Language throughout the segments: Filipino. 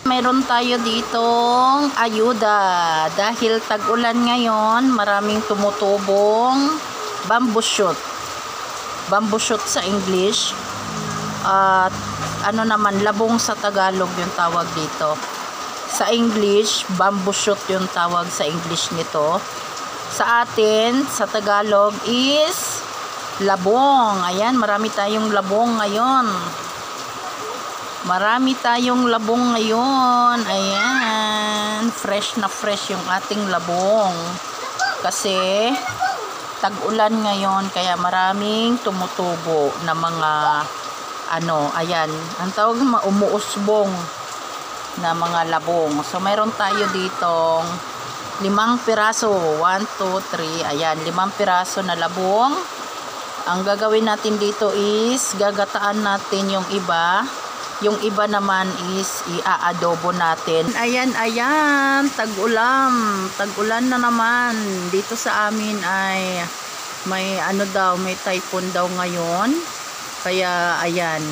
Meron tayo ditong ayuda dahil tag-ulan ngayon, maraming tumutubong bamboo shoot. Bamboo shoot sa English at ano naman, labong sa Tagalog yung tawag dito. Sa English, bamboo shoot yung tawag sa English nito. Sa atin, sa Tagalog is labong. Ayan, marami tayong labong ngayon. Marami tayong labong ngayon. Ayan. Fresh na fresh yung ating labong. Kasi tag-ulan ngayon. Kaya maraming tumutubo na mga ayan. Ang tawag umuusbong na mga labong. So, mayroon tayo ditong 5 piraso. 1, 2, 3. Ayan. 5 piraso na labong. Ang gagawin natin dito is gagataan natin yung iba. Yung iba naman is i-aadobo natin. Ayan, tag-ulan. Tag-ulan na naman. Dito sa amin ay may may typhoon daw ngayon. Kaya ayan,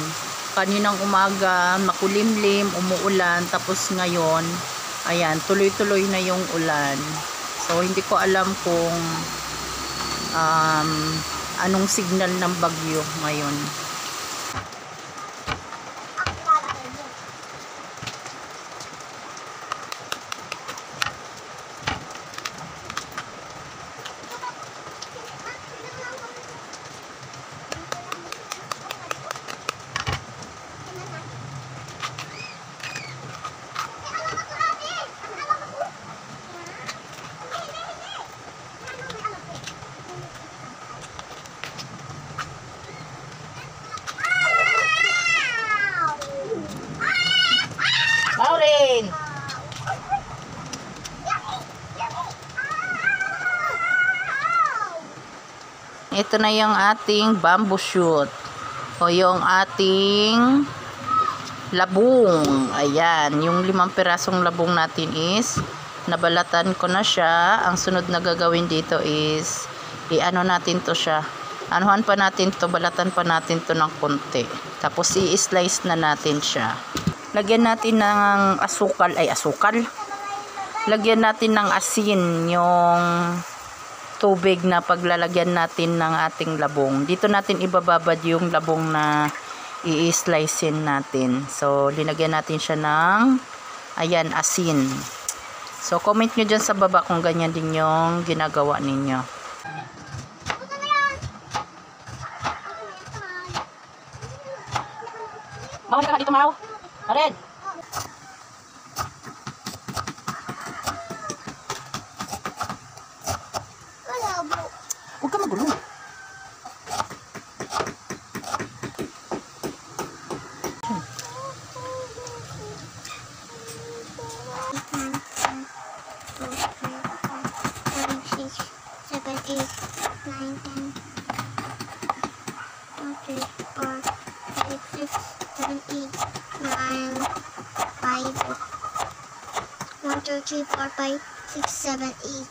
kaninang umaga makulimlim, umuulan, tapos ngayon ayan, tuloy-tuloy na yung ulan. So hindi ko alam kung anong signal ng bagyo ngayon. Maureen! Ito na yung ating bamboo shoot. O yung ating labong. Ayan. Yung 5 pirasong labong natin is nabalatan ko na siya. Ang sunod na gagawin dito is natin to siya. Anuhan pa natin to, balatan pa natin to ng konti. Tapos i-slice na natin siya. Lagyan natin ng asukal. Lagyan natin ng asin yung tubig na paglalagyan natin ng ating labong. Dito natin ibababad yung labong na i-slicein natin. So, linagyan natin siya ng asin. So, comment nyo dyan sa baba kung ganyan din yung ginagawa ninyo. Mawala ka dito, Mau. Red. Huwag ka magulo. One, two, three, four, five, six, seven, eight.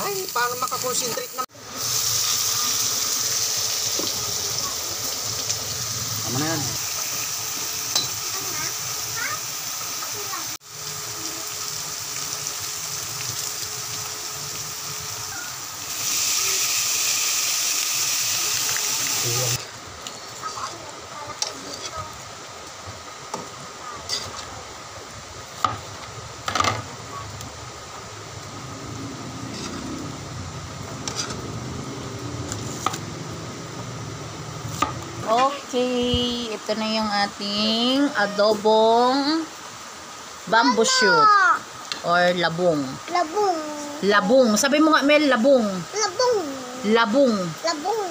Ay, paano makakonsentrate na? Tama na yan. Okay, ito na yung ating adobong bamboo shoot or labong. Labong. Labong. Sabi mo nga, Mel, labong. Labong. Labong. Labong.